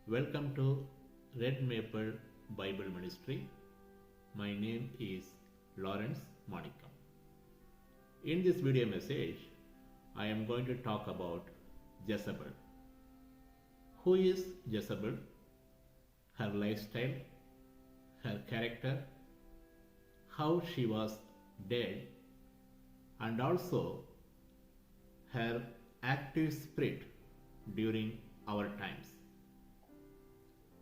Welcome to Red Maple Bible Ministry. My name is Lawrence Monicam. In this video message, I am going to talk about Jezebel. Who is Jezebel? Her lifestyle, her character, how she was dead, and also her active spirit during our times.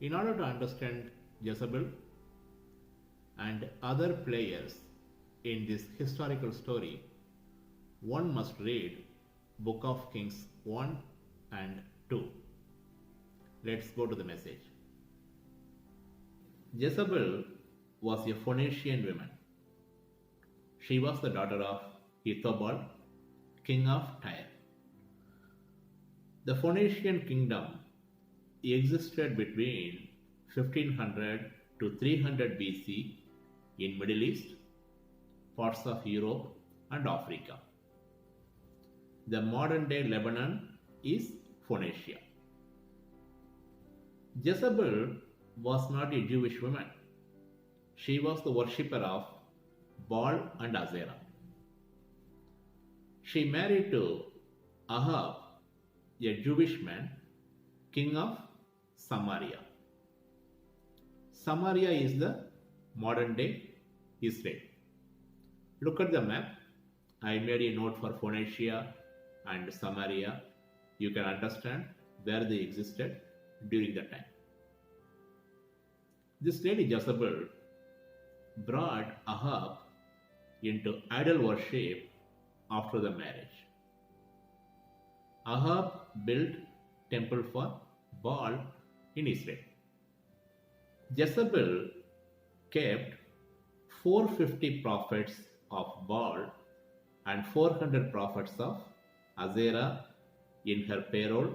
In order to understand Jezebel and other players in this historical story, one must read Book of Kings 1 and 2. Let's go to the message. Jezebel was a Phoenician woman. She was the daughter of Ethobal, king of Tyre. The Phoenician kingdom existed between 1500 to 300 BC in Middle East, parts of Europe and Africa. The modern day Lebanon is Phoenicia. Jezebel was not a Jewish woman. She was the worshipper of Baal and Asherah. She married to Ahab, a Jewish man, king of Samaria. Samaria is the modern day Israel. Look at the map. I made a note for Phoenicia and Samaria. You can understand where they existed during that time. This lady Jezebel brought Ahab into idol worship after the marriage. Ahab built temple for Baal in Israel. Jezebel kept 450 prophets of Baal and 400 prophets of Asherah in her payroll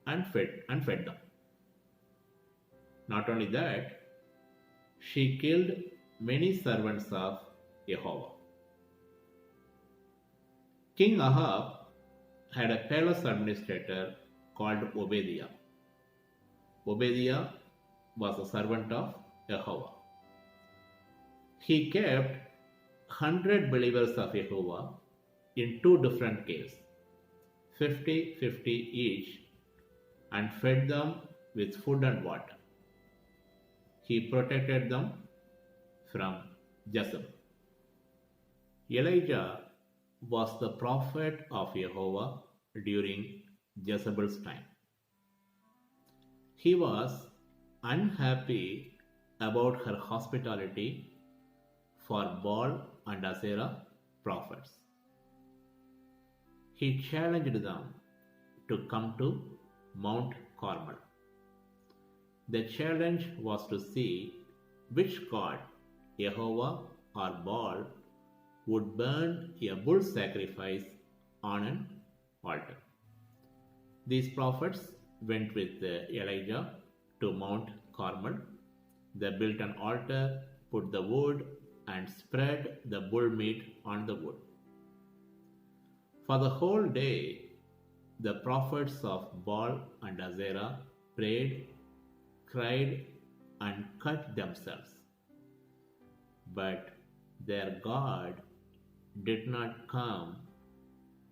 and fed them. Not only that, she killed many servants of Jehovah. King Ahab had a palace administrator called Obadiah. Obadiah was a servant of Jehovah. He kept 100 believers of Jehovah in two different caves, 50-50 each, and fed them with food and water. He protected them from Jezebel. Elijah was the prophet of Jehovah during Jezebel's time. He was unhappy about her hospitality for Baal and Asherah prophets. He challenged them to come to Mount Carmel. The challenge was to see which god, Jehovah or Baal, would burn a bull sacrifice on an altar. These prophets went with Elijah to Mount Carmel. They built an altar, put the wood, and spread the bull meat on the wood. For the whole day, the prophets of Baal and Asherah prayed, cried, and cut themselves. But their God did not come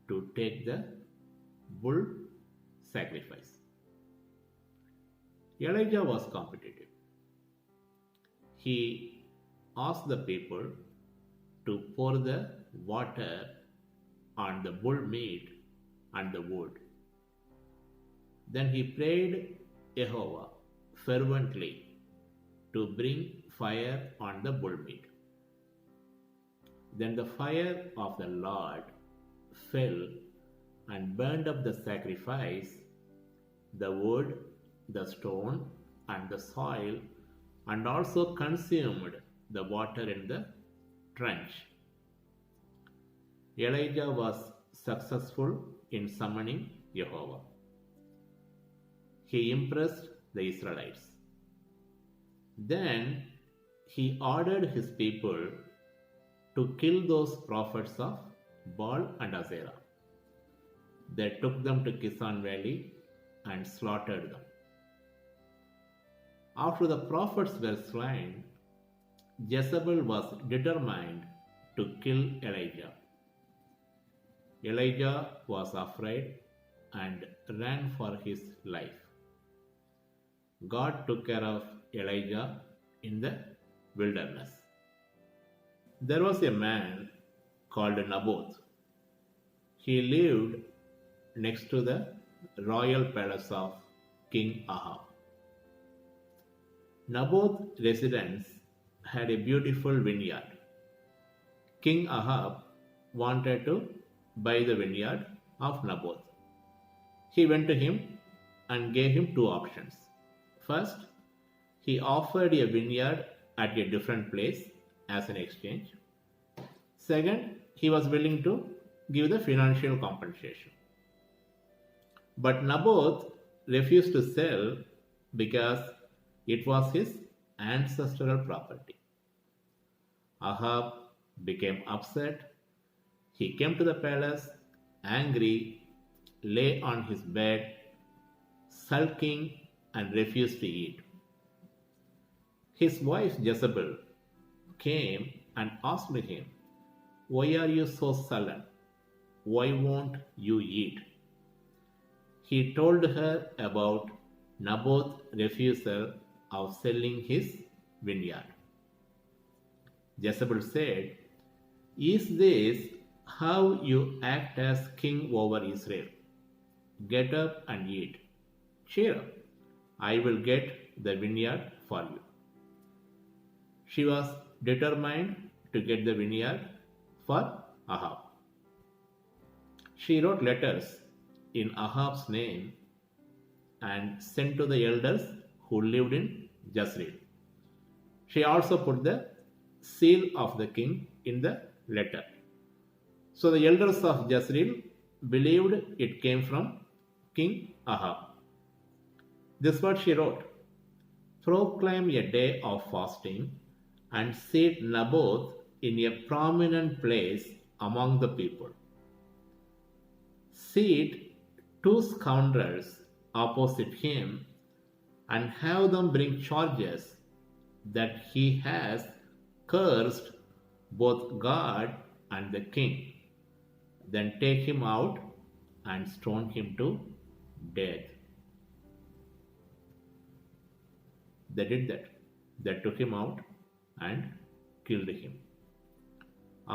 to take the bull sacrifice. Elijah was competitive. He asked the people to pour the water on the bull meat and the wood. Then he prayed Jehovah fervently to bring fire on the bull meat. Then the fire of the Lord fell and burned up the sacrifice, the wood, the stone, and the soil, and also consumed the water in the trench. Elijah was successful in summoning Jehovah. He impressed the Israelites. Then he ordered his people to kill those prophets of Baal and Asherah. They took them to Kishon Valley and slaughtered them. After the prophets were slain, Jezebel was determined to kill Elijah. Elijah was afraid and ran for his life. God took care of Elijah in the wilderness. There was a man called Naboth. He lived next to the royal palace of King Ahab. Naboth's residence had a beautiful vineyard. King Ahab wanted to buy the vineyard of Naboth. He went to him and gave him two options. First, he offered a vineyard at a different place as an exchange. Second, he was willing to give the financial compensation. But Naboth refused to sell because it was his ancestral property. Ahab became upset. He came to the palace, angry, lay on his bed, sulking, and refused to eat. His wife Jezebel came and asked him, "Why are you so sullen? Why won't you eat?" He told her about Naboth's refusal of selling his vineyard. Jezebel said, "Is this how you act as king over Israel? Get up and eat. Cheer up. I will get the vineyard for you." She was determined to get the vineyard for Ahab. She wrote letters in Ahab's name and sent to the elders who lived in Jezreel. She also put the seal of the king in the letter. So the elders of Jezreel believed it came from King Ahab. This is what she wrote: "Proclaim a day of fasting and seat Naboth in a prominent place among the people. Seat two scoundrels opposite him and have them bring charges that he has cursed both God and the king. Then take him out and stone him to death." They did that. They took him out and killed him.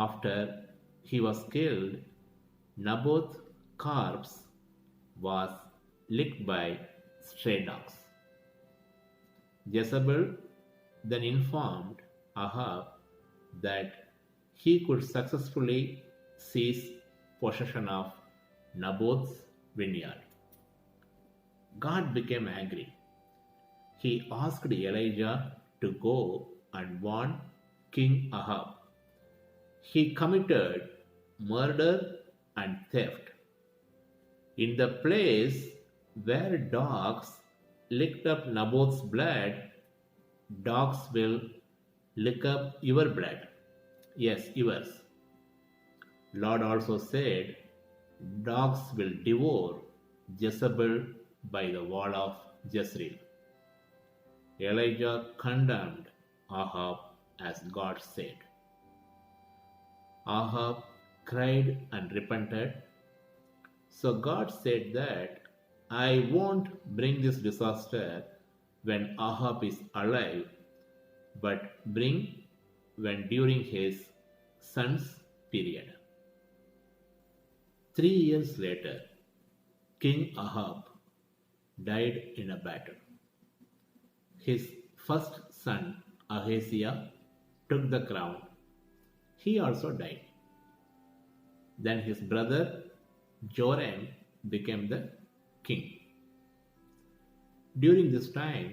After he was killed, Naboth's corpse was licked by stray dogs. Jezebel then informed Ahab that he could successfully seize possession of Naboth's vineyard. God became angry. He asked Elijah to go and warn King Ahab. He committed murder and theft. In the place where dogs licked up Naboth's blood, dogs will lick up your blood. Yes, yours. Lord also said, "Dogs will devour Jezebel by the wall of Jezreel." Elijah condemned Ahab as God said. Ahab cried and repented. So God said that, "I won't bring this disaster when Ahab is alive, but bring when during his son's period." 3 years later, King Ahab died in a battle. His first son Ahaziah took the crown. He also died. Then his brother Joram became the king. During this time,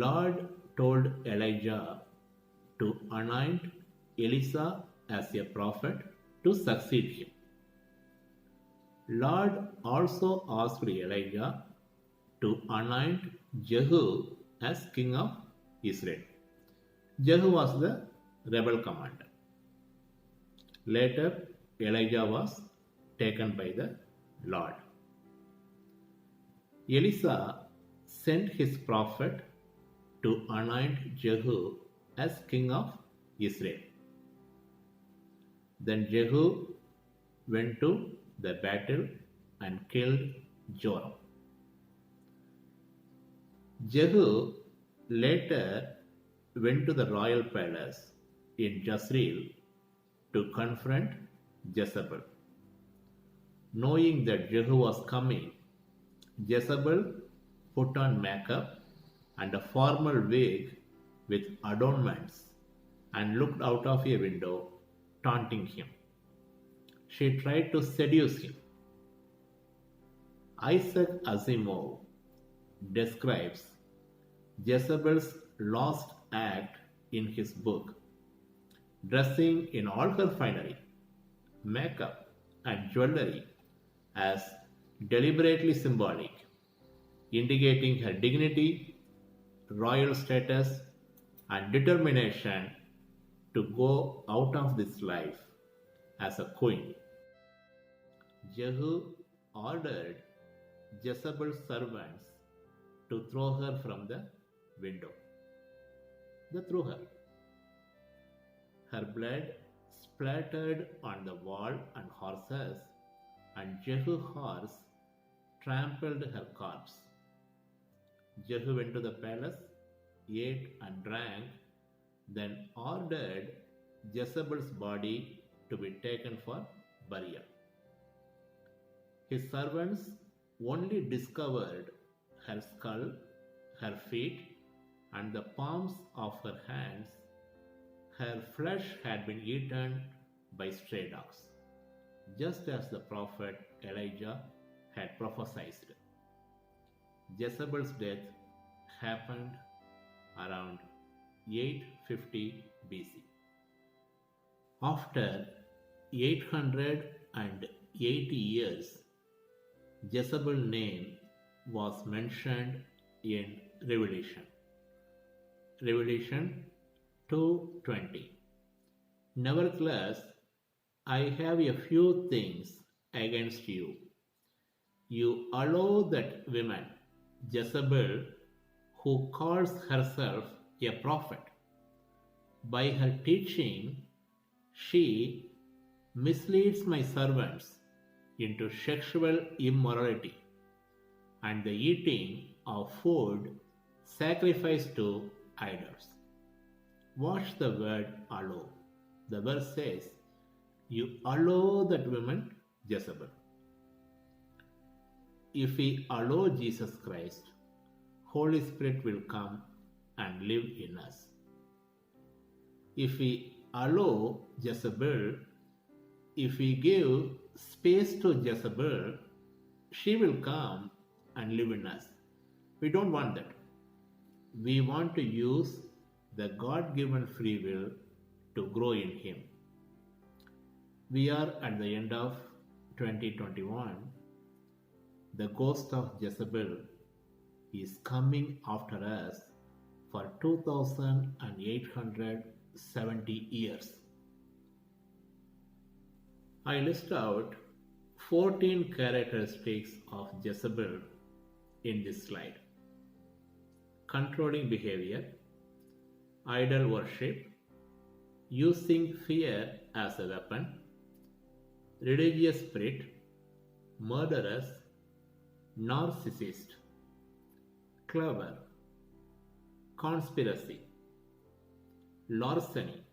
Lord told Elijah to anoint Elisha as a prophet to succeed him. Lord also asked Elijah to anoint Jehu as king of Israel. Jehu was the rebel commander. Later, Elijah was taken by the Lord. Elisha sent his prophet to anoint Jehu as king of Israel. Then Jehu went to the battle and killed Joram. Jehu later went to the royal palace in Jezreel to confront Jezebel. Knowing that Jehu was coming, Jezebel put on makeup and a formal wig with adornments and looked out of a window, taunting him. She tried to seduce him. Isaac Asimov describes Jezebel's last act in his book, dressing in all her finery, makeup, and jewelry as deliberately symbolic, indicating her dignity, royal status, and determination to go out of this life as a queen. Jehu ordered Jezebel's servants to throw her from the window. They threw her. Her blood splattered on the wall and horses, and Jehu's horse trampled her corpse. Jehu went to the palace, ate and drank, then ordered Jezebel's body to be taken for burial. His servants only discovered her skull, her feet, and the palms of her hands. Her flesh had been eaten by stray dogs, just as the prophet Elijah had prophesied. Jezebel's death happened around 850 BC. After 880 years, Jezebel's name was mentioned in Revelation. Revelation 2:20. Nevertheless, I have a few things against you. You allow that woman, Jezebel, who calls herself a prophet. By her teaching, she misleads my servants into sexual immorality and the eating of food sacrificed to idols. Watch the word allow. The verse says, you allow that woman Jezebel. If we allow Jesus Christ, Holy Spirit will come and live in us. If we allow Jezebel, if we give space to Jezebel, she will come and live in us. We don't want that. We want to use the God-given free will to grow in Him. We are at the end of 2021. The ghost of Jezebel is coming after us for 2870 years. I list out 14 characteristics of Jezebel in this slide. Controlling behavior, idol worship, using fear as a weapon, religious spirit, murderous, narcissist, clever, conspiracy, larceny,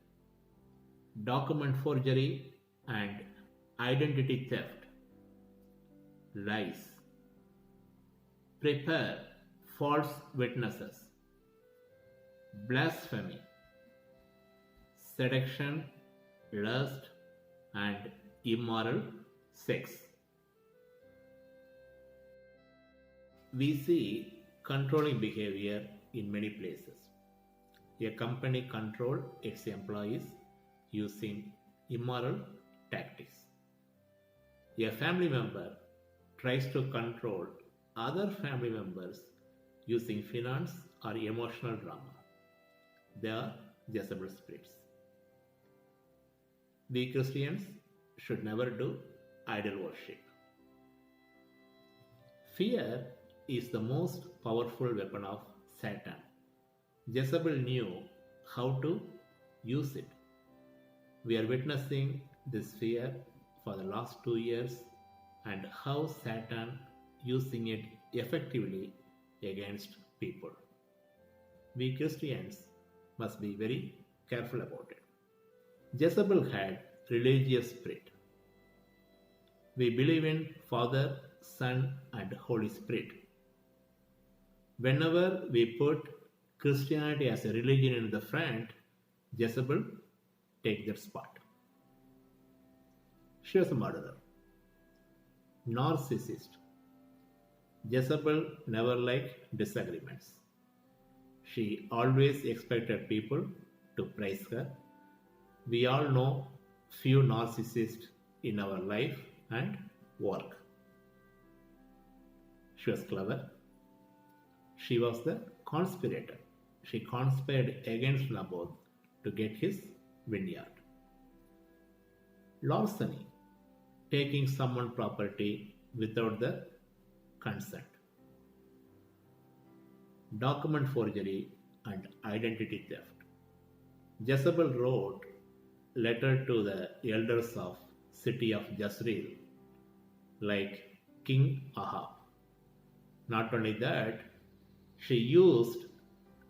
document forgery and identity theft, lies, prepare false witnesses, blasphemy, seduction, lust, and immoral sex. We see controlling behavior in many places. A company controls its employees using immoral tactics. A family member tries to control other family members using finance or emotional drama. They are Jezebel spirits. We Christians should never do idol worship. Fear is the most powerful weapon of Satan. Jezebel knew how to use it. We are witnessing this fear for the last 2 years and how Satan using it effectively against people. We Christians must be very careful about it. Jezebel had religious spirit. We believe in Father, Son, and Holy Spirit. Whenever we put Christianity as a religion in the front, Jezebel take that spot. She was a murderer, narcissist. Jezebel never liked disagreements. She always expected people to praise her. We all know few narcissists in our life and work. She was clever. She was the conspirator. She conspired against Naboth to get his vineyard. Larceny, taking someone's property without the consent. Document forgery and identity theft. Jezebel wrote letter to the elders of city of Jezreel like King Ahab. Not only that, she used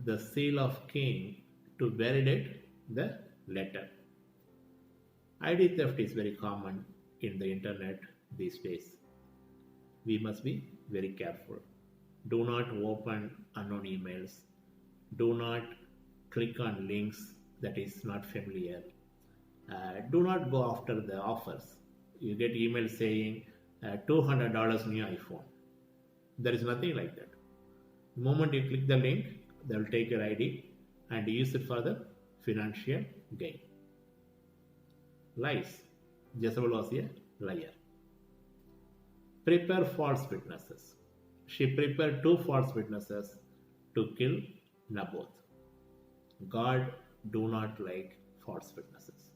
the seal of king to validate the letter. ID theft is very common in the internet these days. We must be very careful. Do not open unknown emails. Do not click on links that is not familiar. Do not go after the offers. You get email saying $200 new iPhone. There is nothing like that. The moment you click the link, they will take your ID and use it for the financial gain. Lies. Jezebel was a liar. Prepare false witnesses. She prepared 2 false witnesses to kill Naboth. God do not like false witnesses.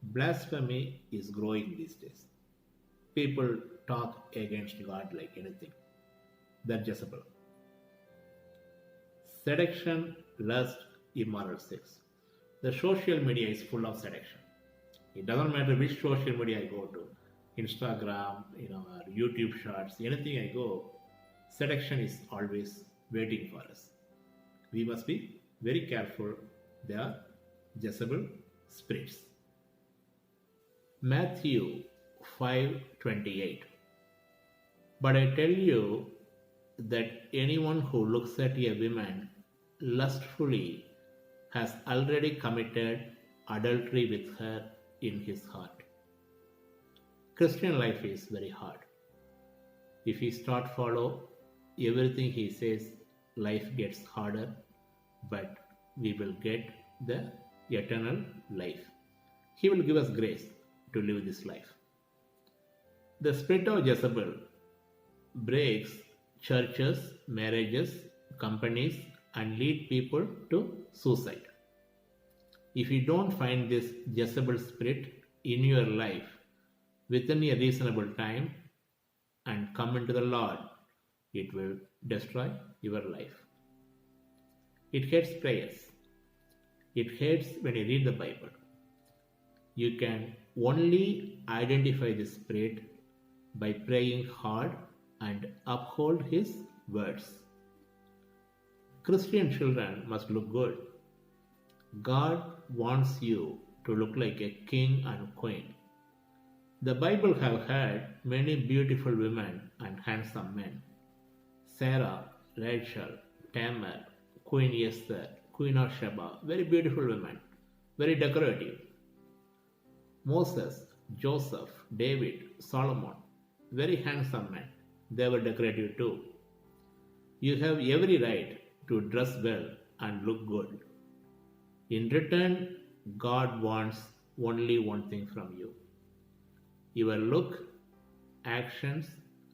Blasphemy is growing these days. People talk against God like anything. That's Jezebel. Seduction, lust, immoral sex. The social media is full of seduction. It doesn't matter which social media I go to, Instagram, or YouTube Shorts, anything I go, seduction is always waiting for us. We must be very careful. They are Jezebel spirits. Matthew 5:28. But I tell you that anyone who looks at a woman lustfully has already committed adultery with her in his heart. Christian life is very hard. If we start follow everything he says, life gets harder, but we will get the eternal life. He will give us grace to live this life. The spirit of Jezebel breaks churches, marriages, companies, and lead people to suicide. If you don't find this Jezebel spirit in your life within a reasonable time and come into the Lord, it will destroy your life. It hates prayers. It hates when you read the Bible. You can only identify this spirit by praying hard and uphold his words. Christian children must look good. God wants you to look like a king and queen. The Bible have had many beautiful women and handsome men. Sarah, Rachel, Tamar, Queen Esther, Queen of Sheba, very beautiful women, very decorative. Moses, Joseph, David, Solomon, very handsome men. They were decorative too. You have every right to dress well and look good. In return, God wants only one thing from you. Your look, actions,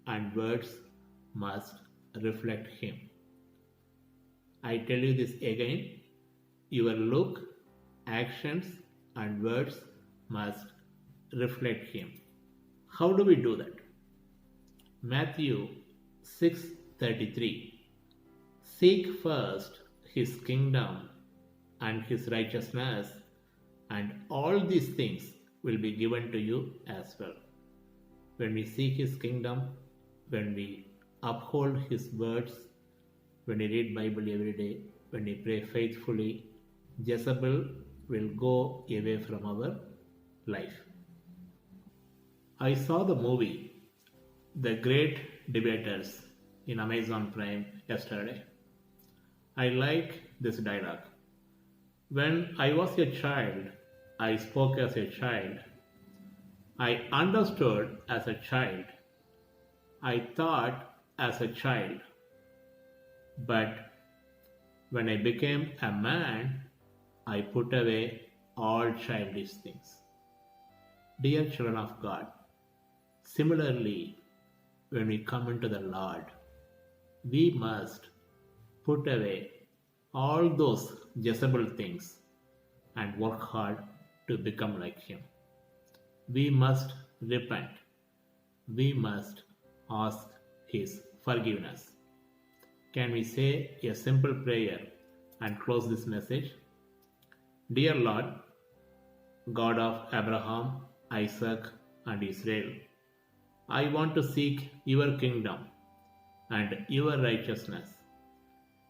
and words must reflect Him. I tell you this again, your look, actions, and words must reflect Him. How do we do that? Matthew 6:33. Seek first his kingdom and his righteousness, and all these things will be given to you as well. When we seek his kingdom, when we uphold his words, when we read Bible every day, when we pray faithfully, Jezebel will go away from our life. I saw the movie The Great Debaters in Amazon Prime yesterday. I like this dialogue. When I was a child, I spoke as a child. I understood as a child. I thought as a child. But when I became a man, I put away all childish things. Dear children of God, similarly, when we come into the Lord, we must put away all those Jezebel things and work hard to become like Him. We must repent. We must ask His forgiveness. Can we say a simple prayer and close this message? Dear Lord, God of Abraham, Isaac, and Israel, I want to seek your kingdom and your righteousness.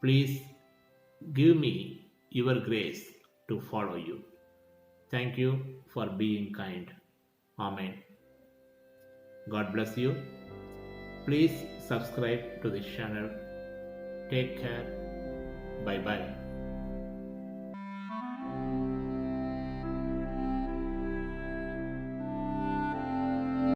Please give me your grace to follow you. Thank you for being kind. Amen. God bless you. Please subscribe to this channel. Take care. Bye bye.